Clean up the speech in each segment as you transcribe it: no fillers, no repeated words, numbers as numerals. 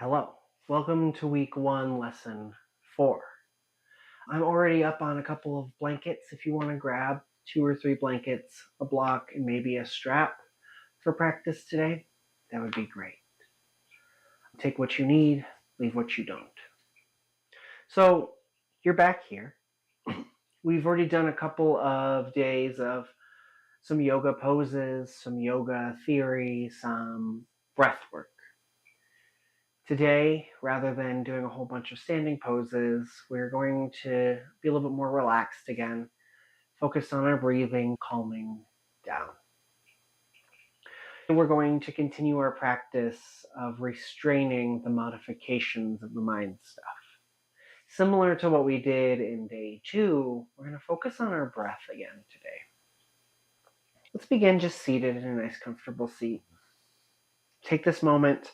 Hello, welcome to week 1, lesson 4. I'm already up on a couple of blankets. If you want to grab 2 or 3 blankets, a block, and maybe a strap for practice today, that would be great. Take what you need, leave what you don't. So you're back here. We've already done a couple of days of some yoga poses, some yoga theory, some breath work. Today, rather than doing a whole bunch of standing poses, we're going to be a little bit more relaxed again, focus on our breathing, calming down. And we're going to continue our practice of restraining the modifications of the mind stuff. Similar to what we did in day 2, we're going to focus on our breath again today. Let's begin just seated in a nice, comfortable seat. Take this moment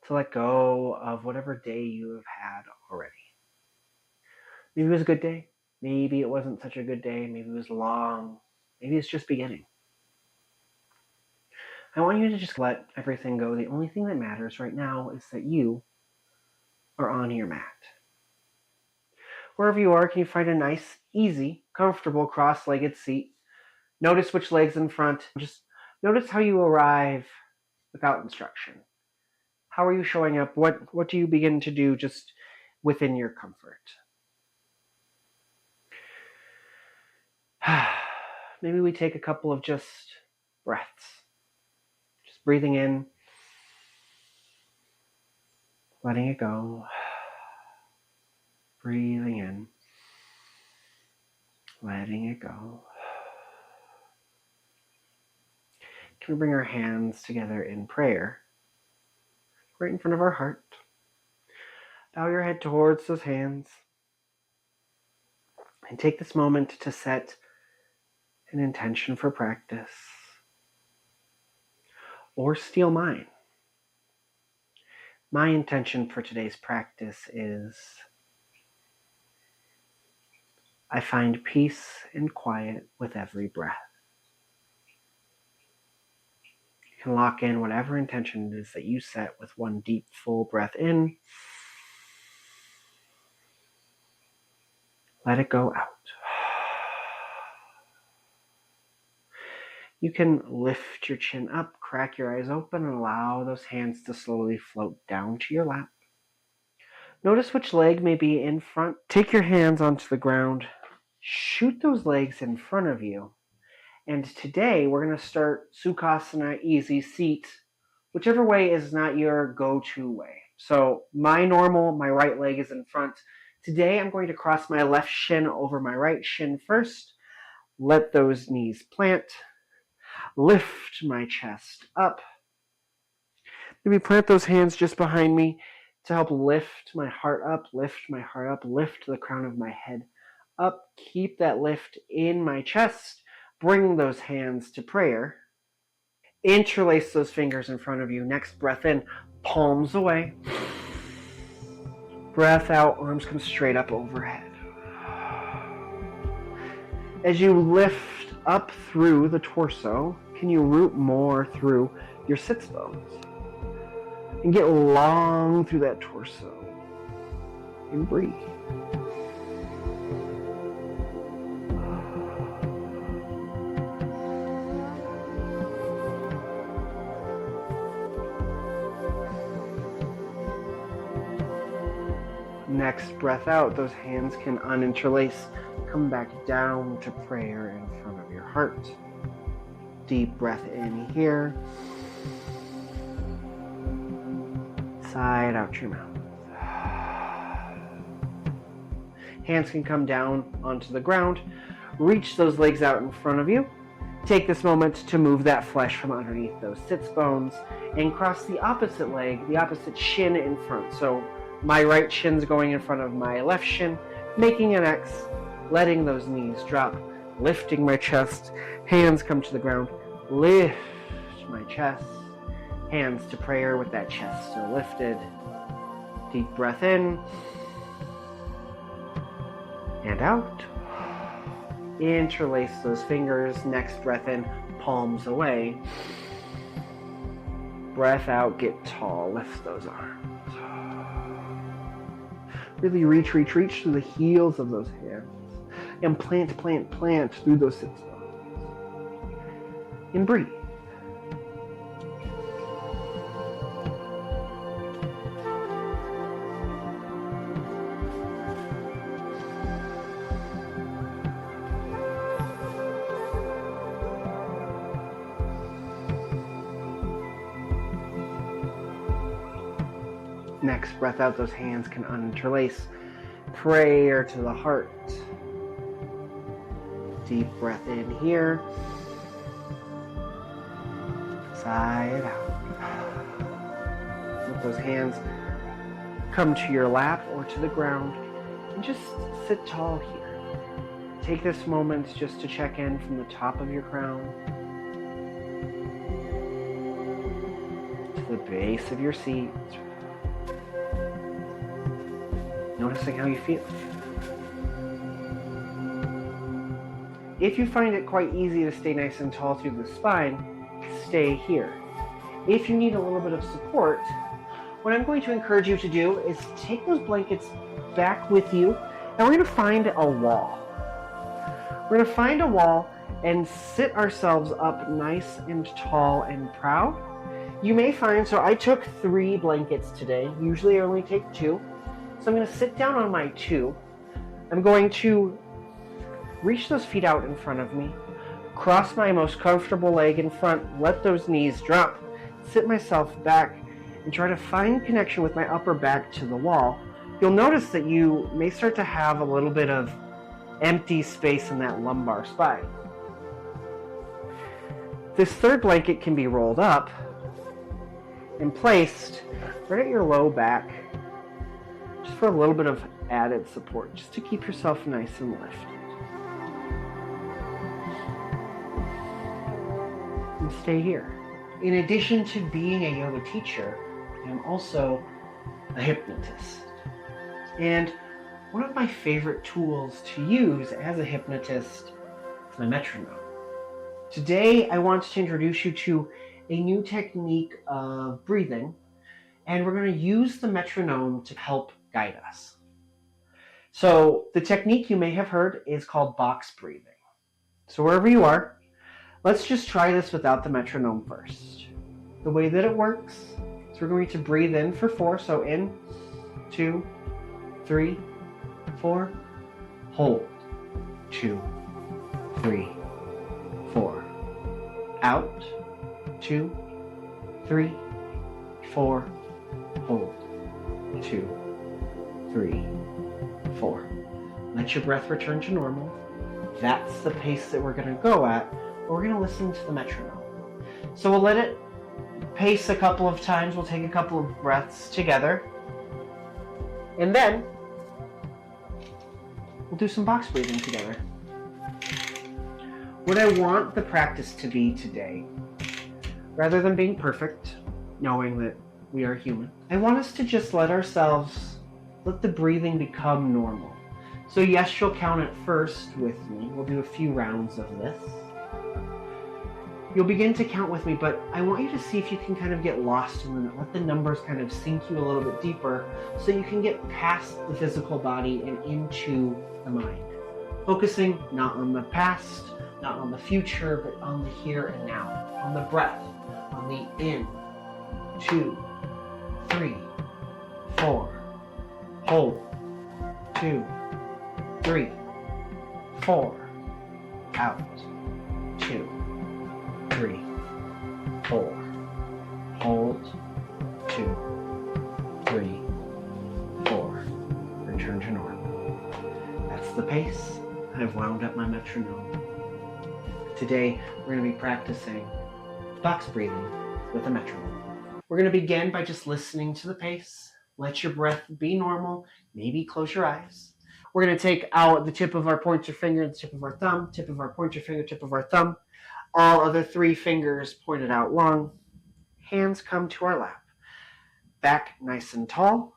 to let go of whatever day you have had already. Maybe it was a good day. Maybe it wasn't such a good day. Maybe it was long. Maybe it's just beginning. I want you to just let everything go. The only thing that matters right now is that you are on your mat. Wherever you are, can you find a nice, easy, comfortable, cross-legged seat? Notice which leg's in front. Just notice how you arrive without instruction. How are you showing up? What do you begin to do just within your comfort? Maybe we take a couple of just breaths. Just breathing in, letting it go. Breathing in, letting it go. Can we bring our hands together in prayer? Right in front of our heart. Bow your head towards those hands. And take this moment to set an intention for practice. Or steal mine. My intention for today's practice is I find peace and quiet with every breath. You can lock in whatever intention it is that you set with one deep, full breath in. Let it go out. You can lift your chin up, crack your eyes open, and allow those hands to slowly float down to your lap. Notice which leg may be in front. Take your hands onto the ground. Shoot those legs in front of you. And today we're going to start Sukhasana, easy seat, whichever way is not your go-to way. So my right leg is in front. Today I'm going to cross my left shin over my right shin first. Let those knees plant. Lift my chest up. Maybe plant those hands just behind me to help lift my heart up, lift the crown of my head up. Keep that lift in my chest. Bring those hands to prayer. Interlace those fingers in front of you. Next breath in, palms away. Breath out, arms come straight up overhead. As you lift up through the torso, can you root more through your sits bones? And get long through that torso. And breathe. Next breath out, those hands can uninterlace. Come back down to prayer in front of your heart. Deep breath in here. Side out your mouth. Hands can come down onto the ground. Reach those legs out in front of you. Take this moment to move that flesh from underneath those sits bones and cross the opposite leg, the opposite shin in front. So my right shin's going in front of my left shin, making an X, letting those knees drop, lifting my chest, hands come to the ground, lift my chest, hands to prayer with that chest still lifted. Deep breath in and out. Interlace those fingers, next breath in, palms away. Breath out, get tall, lift those arms. Really reach through the heels of those hands. And plant through those sits bones. And breathe. Next, breath out, those hands can uninterlace. Prayer to the heart. Deep breath in here. Sigh it out. Let those hands come to your lap or to the ground and just sit tall here. Take this moment just to check in from the top of your crown to the base of your seat. Noticing how you feel. If you find it quite easy to stay nice and tall through the spine, stay here. If you need a little bit of support, what I'm going to encourage you to do is take those blankets back with you, and we're going to find a wall. We're going to find a wall and sit ourselves up nice and tall and proud. You may find, so I took 3 blankets today. Usually I only take 2. So I'm going to sit down on my 2. I'm going to reach those feet out in front of me, cross my most comfortable leg in front, let those knees drop, sit myself back, and try to find connection with my upper back to the wall. You'll notice that you may start to have a little bit of empty space in that lumbar spine. This 3rd blanket can be rolled up and placed right at your low back, just for a little bit of added support, just to keep yourself nice and lifted. And stay here. In addition to being a yoga teacher, I'm also a hypnotist. And one of my favorite tools to use as a hypnotist is my metronome. Today, I want to introduce you to a new technique of breathing, and we're going to use the metronome to help guide us. So the technique you may have heard is called box breathing. So wherever you are, let's just try this without the metronome first. The way that it works is we're going to breathe in for 4. So in, 2, 3, 4. Hold, 2, 3, 4. Out, 2, 3, 4. Hold, 2, 3, 4. Let your breath return to normal. That's the pace that we're going to go at. We're going to listen to the metronome. So we'll let it pace a couple of times. We'll take a couple of breaths together. And then we'll do some box breathing together. What I want the practice to be today, rather than being perfect, knowing that we are human, I want us to just let the breathing become normal. So yes, you'll count it first with me. We'll do a few rounds of this. You'll begin to count with me, but I want you to see if you can kind of get lost in it. Let the numbers kind of sink you a little bit deeper so you can get past the physical body and into the mind. Focusing not on the past, not on the future, but on the here and now. On the breath, on the in, 2, 3, 4. Hold, 2, 3, 4. Out, 2, 3, 4. Hold, 2, 3, 4. Return to normal. That's the pace. I've wound up my metronome. Today, we're going to be practicing box breathing with a metronome. We're going to begin by just listening to the pace. Let your breath be normal. Maybe close your eyes. We're going to take out the tip of our pointer finger, the tip of our thumb, tip of our pointer finger, tip of our thumb. All other 3 fingers pointed out long. Hands come to our lap. Back nice and tall.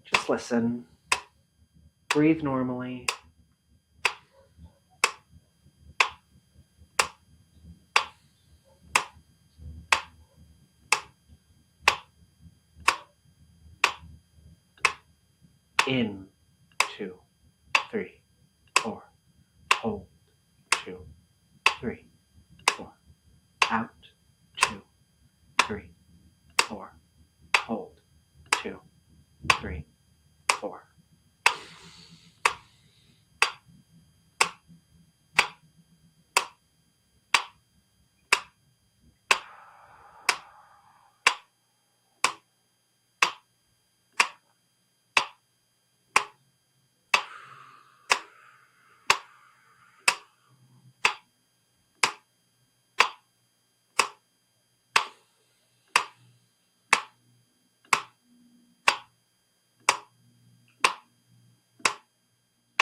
Just listen. Breathe normally. In, 2, 3, 4. Hold, 2, 3, 4. Out, 2, 3, 4. Hold, 2, 3, 4.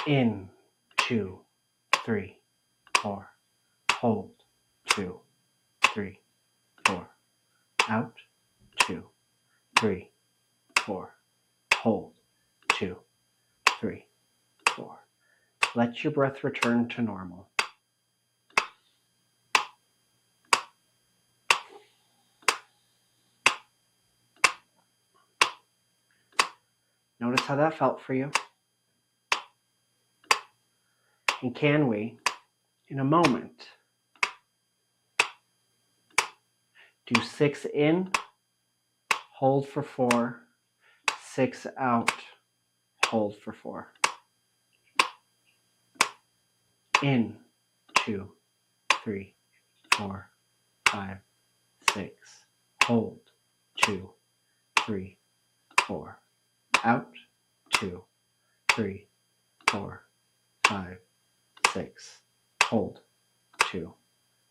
In, 2, 3, 4. Hold, 2, 3, 4. Out, 2, 3, 4. Hold, 2, 3, 4. Let your breath return to normal. Notice how that felt for you. And can we, in a moment, do 6 in, hold for 4, 6 out, hold for 4. In, 2, 3, 4, 5, 6. Hold, 2, 3, 4. Out, 2, 3, 4, 5, 6. Hold, 2,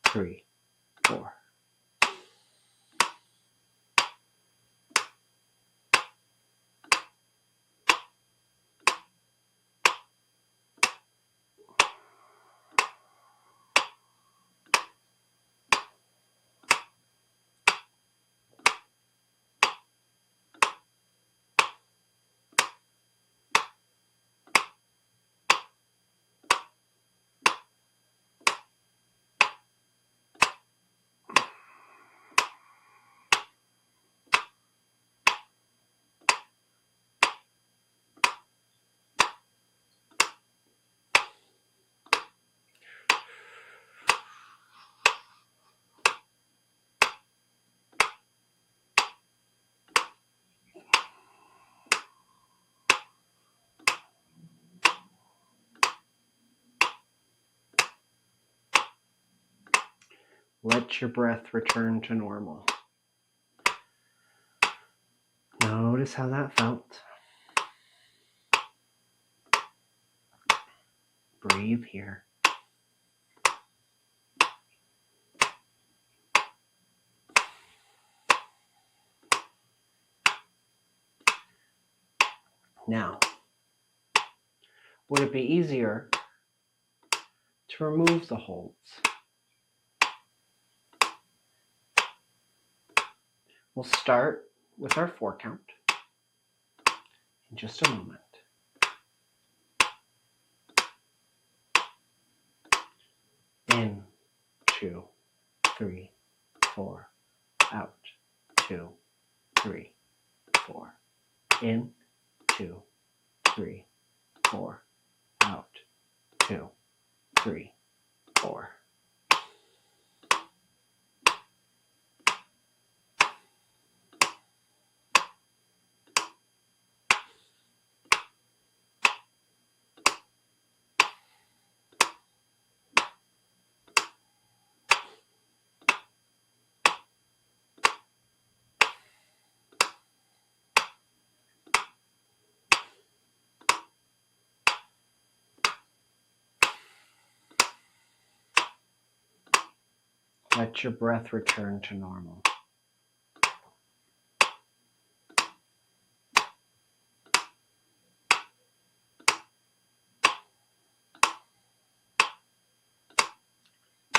3, 4. Let your breath return to normal. Notice how that felt. Breathe here. Now, would it be easier to remove the holds? We'll start with our 4 count in just a moment. In, 2, 3, 4. Out, 2, 3, 4. In, 2, 3, 4. Out, 2, 3, 4. Let your breath return to normal.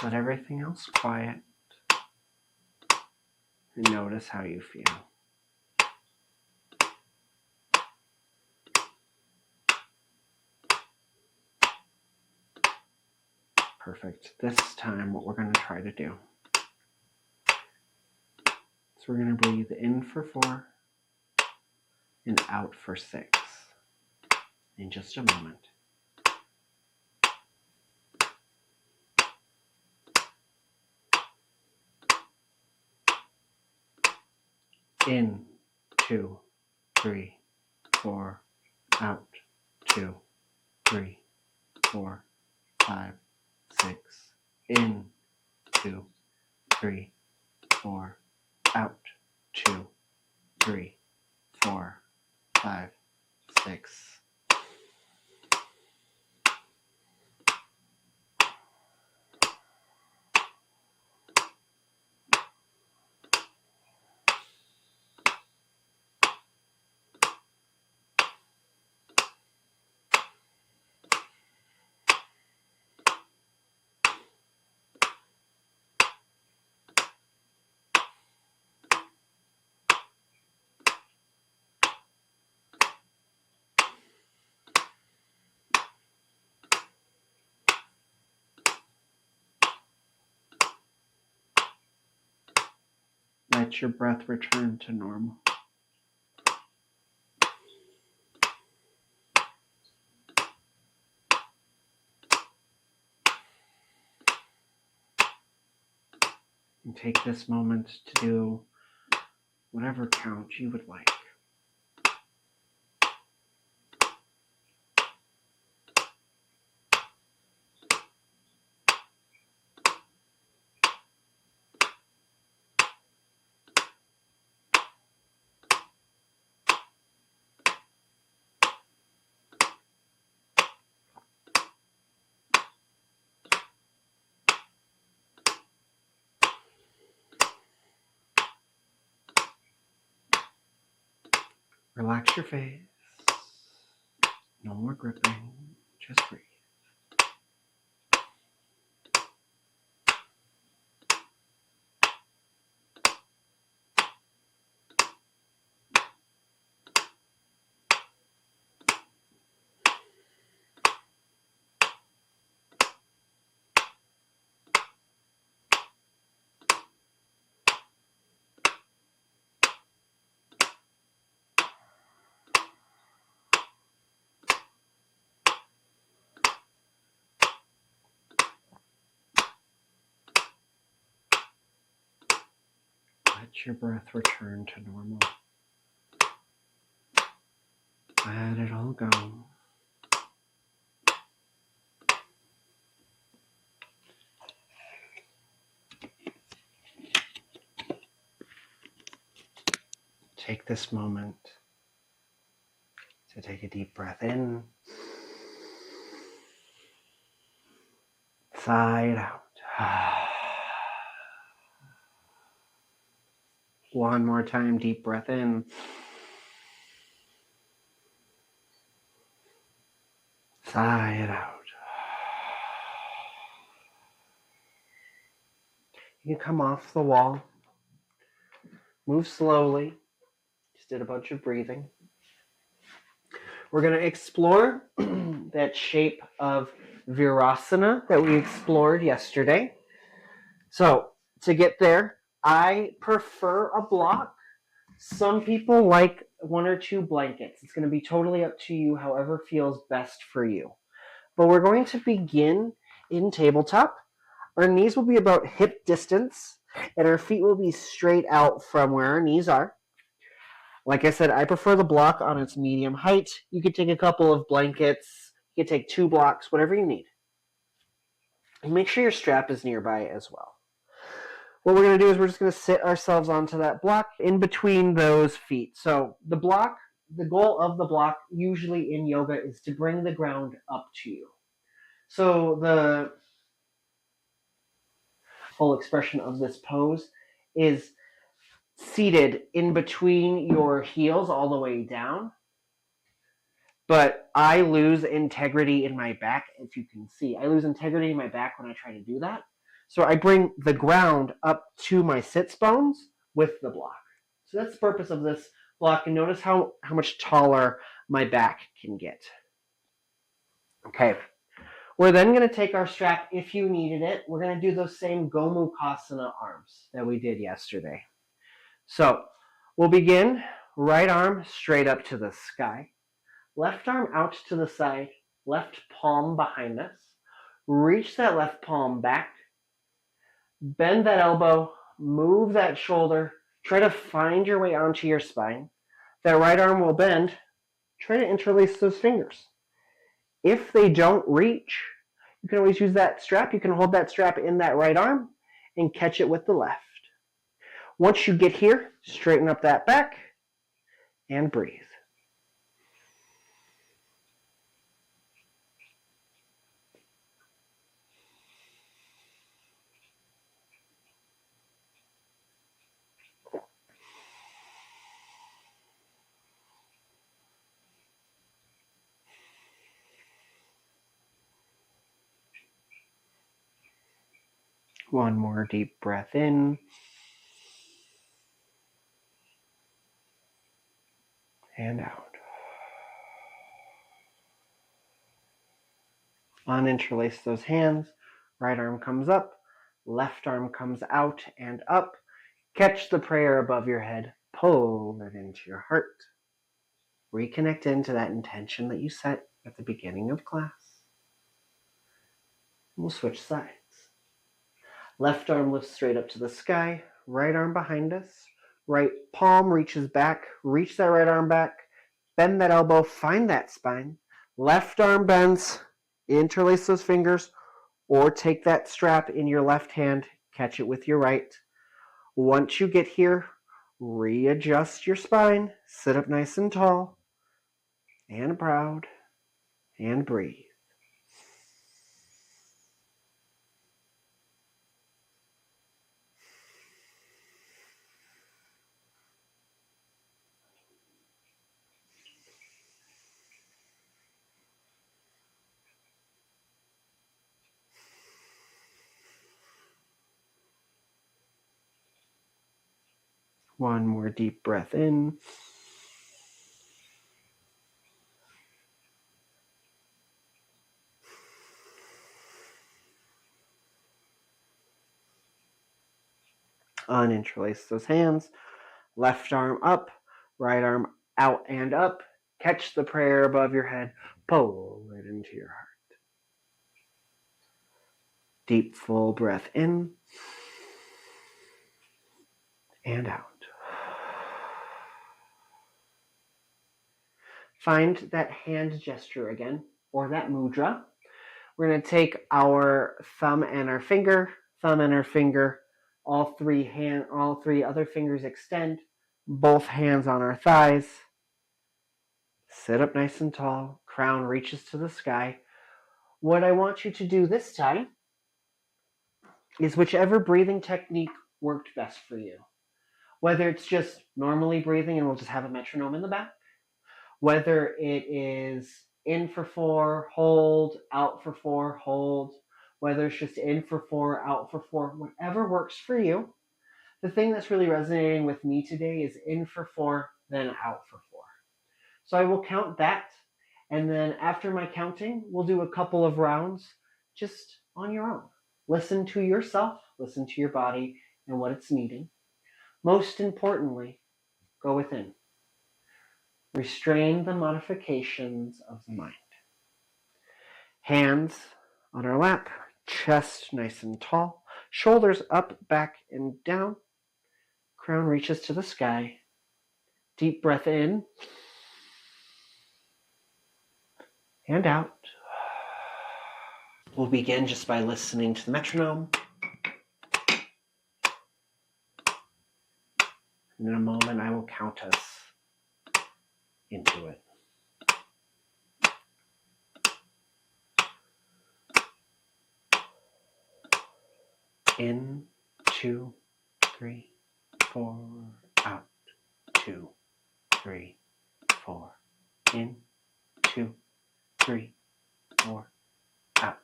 Let everything else quiet and notice how you feel. Perfect. This time what we're going to try to do is we're going to breathe in for 4 and out for 6. in just a moment. In, 2, 3, 4, out, 2, 3, 4, 5, 6, in, 2, 3, 4, out, 2, 3, 4, 5, 6. Let your breath return to normal. And take this moment to do whatever count you would like. Relax your face. No more gripping. Just breathe. Let your breath return to normal. Let it all go. Take this moment to take a deep breath in. Sigh it out. One more time, deep breath in. Sigh it out. You can come off the wall. Move slowly. Just did a bunch of breathing. We're going to explore that shape of Virasana that we explored yesterday. So, to get there, I prefer a block. Some people like 1 or 2 blankets. It's going to be totally up to you, however feels best for you. But we're going to begin in tabletop. Our knees will be about hip distance, and our feet will be straight out from where our knees are. Like I said, I prefer the block on its medium height. You could take a couple of blankets. You could take 2 blocks, whatever you need. And make sure your strap is nearby as well. What we're going to do is we're just going to sit ourselves onto that block in between those feet. So the block, the goal of the block usually in yoga is to bring the ground up to you. So the full expression of this pose is seated in between your heels all the way down. But I lose integrity in my back, if you can see. I lose integrity in my back when I try to do that. So I bring the ground up to my sits bones with the block. So that's the purpose of this block. And notice how much taller my back can get. Okay. We're then going to take our strap, if you needed it. We're going to do those same Gomukhasana arms that we did yesterday. So we'll begin right arm straight up to the sky. Left arm out to the side, left palm behind us. Reach that left palm back. Bend that elbow, move that shoulder. Try to find your way onto your spine. That right arm will bend. Try to interlace those fingers. If they don't reach, you can always use that strap. You can hold that strap in that right arm and catch it with the left. Once you get here, straighten up that back and breathe. One more deep breath in. And out. Uninterlace those hands. Right arm comes up. Left arm comes out and up. Catch the prayer above your head. Pull it into your heart. Reconnect into that intention that you set at the beginning of class. We'll switch sides. Left arm lifts straight up to the sky. Right arm behind us. Right palm reaches back. Reach that right arm back. Bend that elbow. Find that spine. Left arm bends. Interlace those fingers. Or take that strap in your left hand. Catch it with your right. Once you get here, readjust your spine. Sit up nice and tall. And proud. And breathe. One more deep breath in. Uninterlace those hands. Left arm up, right arm out and up. Catch the prayer above your head. Pull it into your heart. Deep, full breath in and out. Find that hand gesture again, or that mudra. We're going to take our thumb and our finger, all three other fingers extend, both hands on our thighs. Sit up nice and tall, crown reaches to the sky. What I want you to do this time is whichever breathing technique worked best for you. Whether it's just normally breathing and we'll just have a metronome in the back, whether it is in for 4, hold, out for 4, hold, whether it's just in for 4, out for 4, whatever works for you. The thing that's really resonating with me today is in for 4, then out for 4. So I will count that, and then after my counting, we'll do a couple of rounds just on your own. Listen to yourself, listen to your body and what it's needing. Most importantly, go within. Restrain the modifications of the mind. Hands on our lap, chest nice and tall, shoulders up, back, and down. Crown reaches to the sky. Deep breath in and out. We'll begin just by listening to the metronome. And in a moment, I will count us into it. In, 2, 3, 4, out, 2, 3, 4. In, 2, 3, 4, out,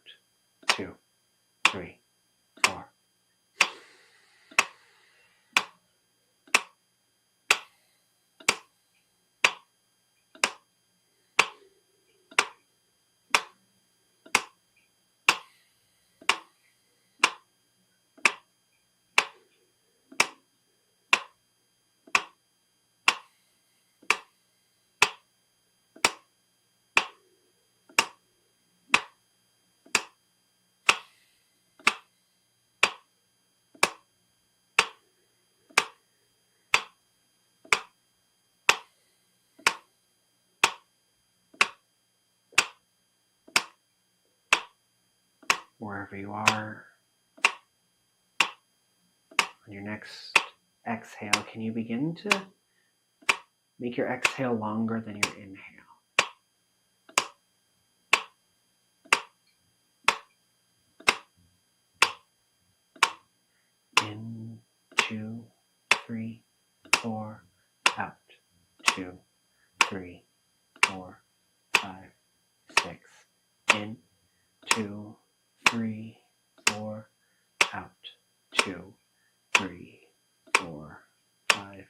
2, 3, 4. wherever you are. On your next exhale, can you begin to make your exhale longer than your inhale? In, 2, 3, 4, out. 2, 3, 4, 5, 6. In, 2, 3, 4, out. 2, 3, 4, 5,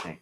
6.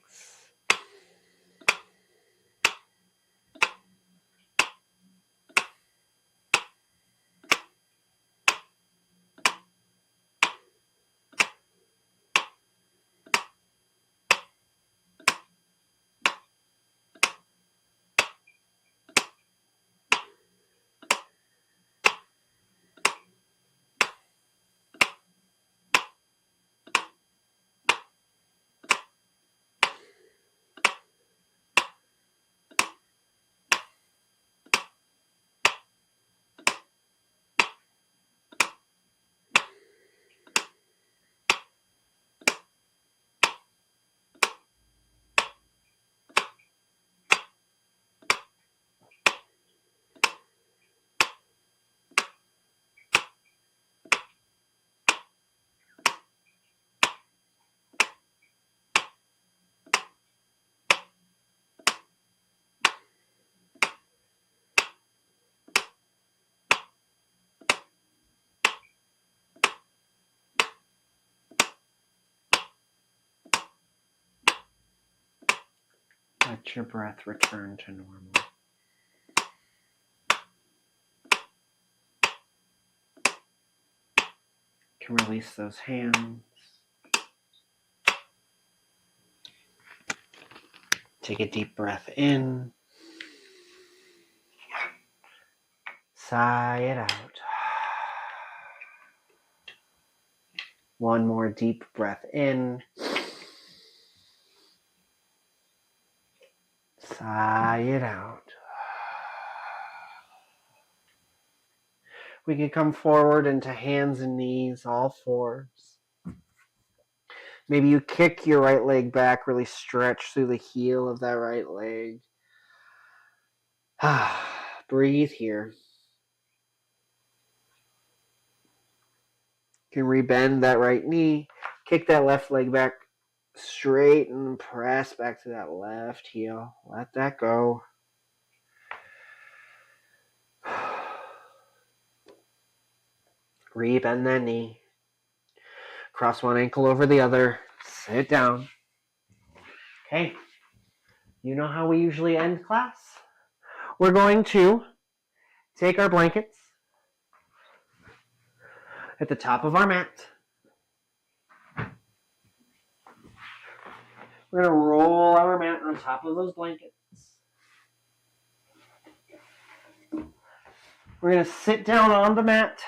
Let your breath return to normal. You can release those hands. Take a deep breath in. Sigh it out. One more deep breath in. Sigh it out. We can come forward into hands and knees, all fours. Maybe you kick your right leg back, really stretch through the heel of that right leg. Breathe here. You can rebend that right knee, kick that left leg back straight and press back to that left heel. Let that go. Rebend that knee. Cross one ankle over the other. Sit down. Okay. You know how we usually end class? We're going to take our blankets at the top of our mat. We're going to roll our mat on top of those blankets. We're going to sit down on the mat.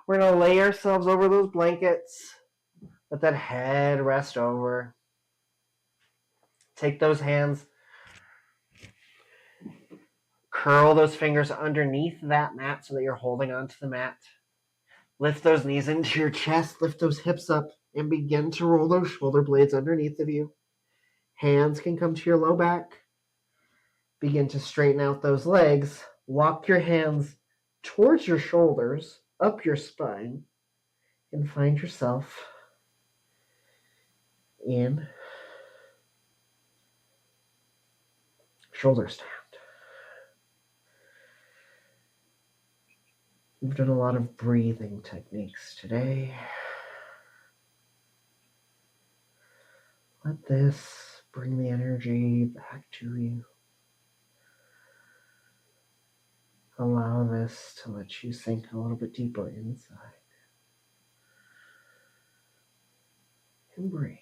We're going to lay ourselves over those blankets. Let that head rest over. Take those hands. Curl those fingers underneath that mat so that you're holding onto the mat. Lift those knees into your chest. Lift those hips up and begin to roll those shoulder blades underneath of you. Hands can come to your low back. Begin to straighten out those legs. Walk your hands towards your shoulders, up your spine, and find yourself in shoulder stand. We've done a lot of breathing techniques today. Let this bring the energy back to you. Allow this to let you sink a little bit deeper inside. And breathe.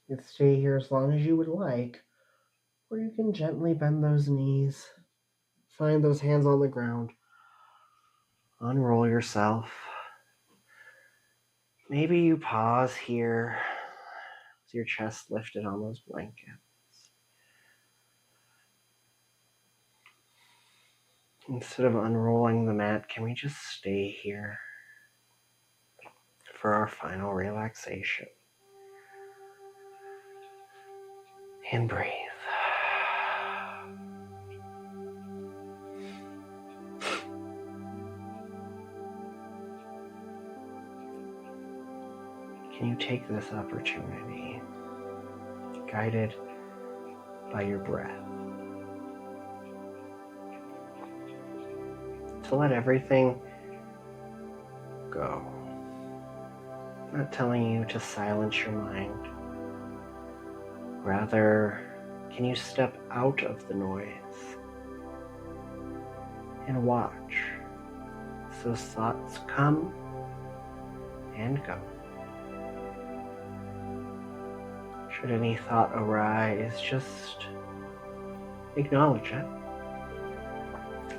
You can stay here as long as you would like, or you can gently bend those knees, find those hands on the ground, unroll yourself. Maybe you pause here with your chest lifted on those blankets. Instead of unrolling the mat, can we just stay here for our final relaxation? And breathe. Can you take this opportunity, guided by your breath, to let everything go? I'm not telling you to silence your mind. Rather, can you step out of the noise and watch as those thoughts come and go? Should any thought arise, just acknowledge it,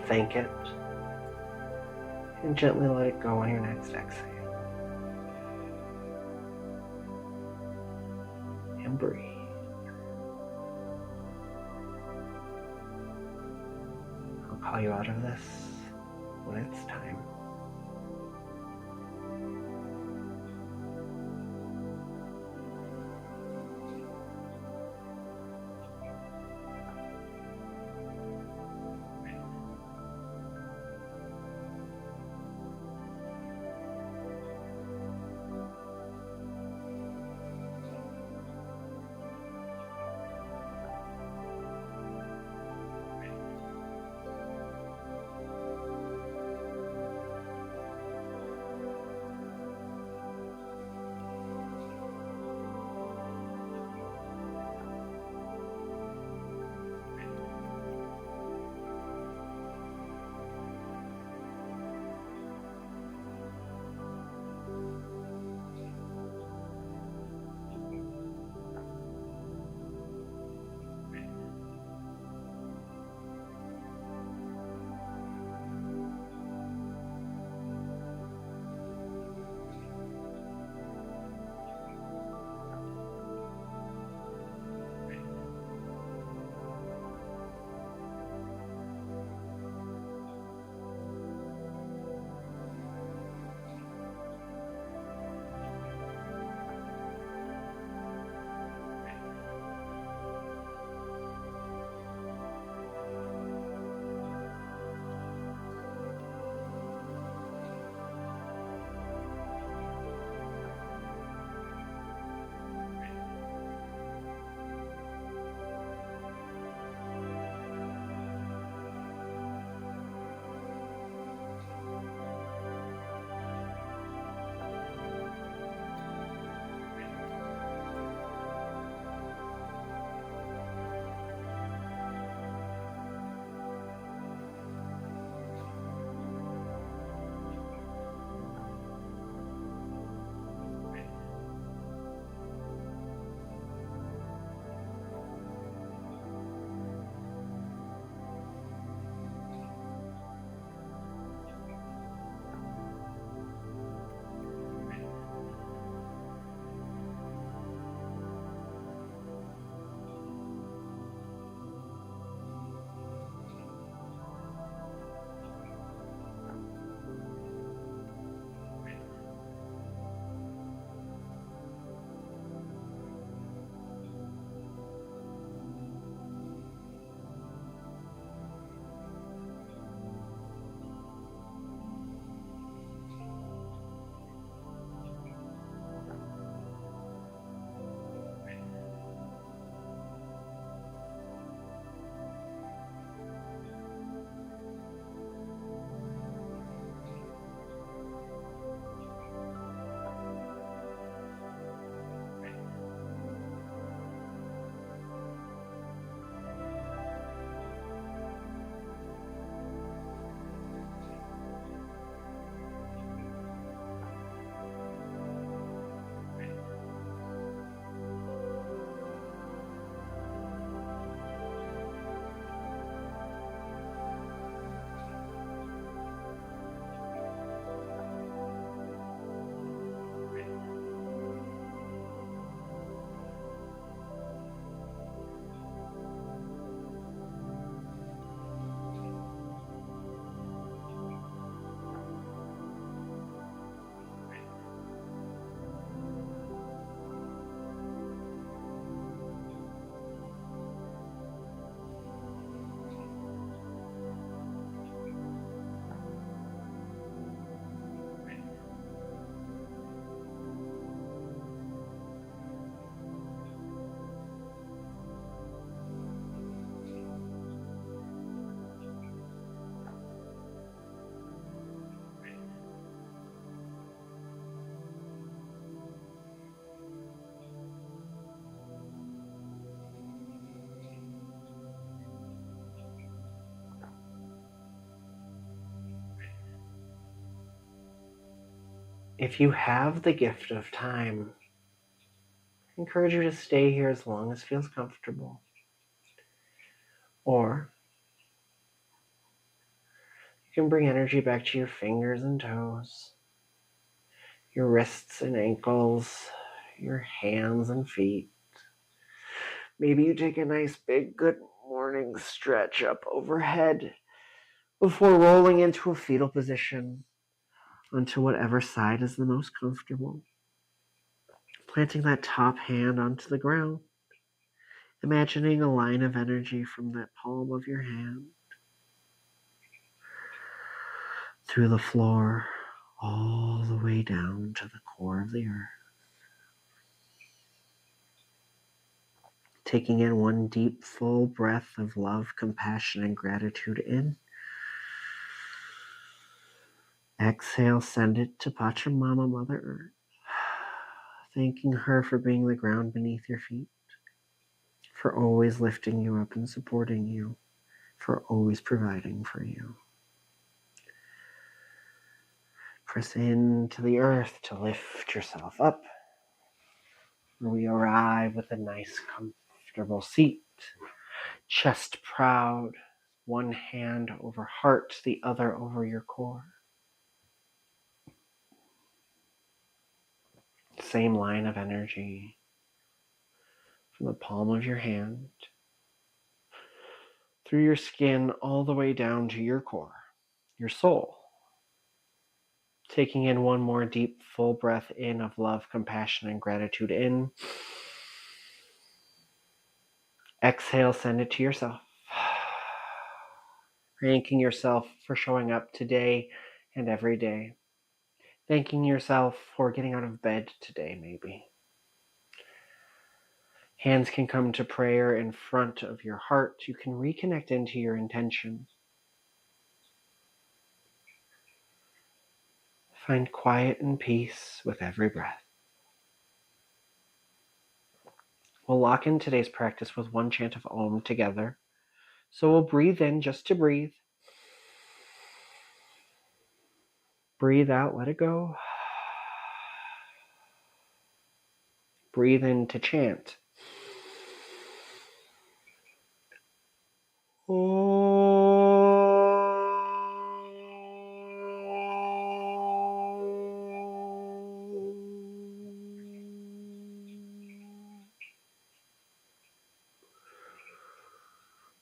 thank it, and gently let it go on your next exhale. And breathe. I'll call you out of this when it's time. If you have the gift of time, I encourage you to stay here as long as feels comfortable. Or you can bring energy back to your fingers and toes, your wrists and ankles, your hands and feet. Maybe you take a nice big good morning stretch up overhead before rolling into a fetal position onto whatever side is the most comfortable. Planting that top hand onto the ground, imagining a line of energy from that palm of your hand through the floor all the way down to the core of the earth. Taking in one deep, full breath of love, compassion, and gratitude in. Exhale, send it to Pachamama, Mother Earth. Thanking her for being the ground beneath your feet, for always lifting you up and supporting you, for always providing for you. Press into the earth to lift yourself up. We arrive with a nice, comfortable seat, chest proud, one hand over heart, the other over your core. Same line of energy from the palm of your hand through your skin all the way down to your core, your soul. Taking in one more deep, full breath in of love, compassion, and gratitude in. Exhale, send it to yourself. Thanking yourself for showing up today and every day. Thanking yourself for getting out of bed today, maybe. Hands can come to prayer in front of your heart. You can reconnect into your intention. Find quiet and peace with every breath. We'll lock in today's practice with one chant of Om together. So we'll breathe in just to breathe. Breathe out, let it go. Breathe in to chant. I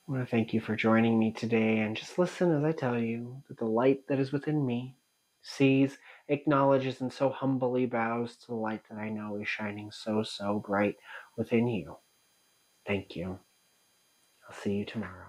want to thank you for joining me today, and just listen as I tell you that the light that is within me sees, acknowledges, and so humbly bows to the light that I know is shining so bright within you. Thank you. I'll see you tomorrow.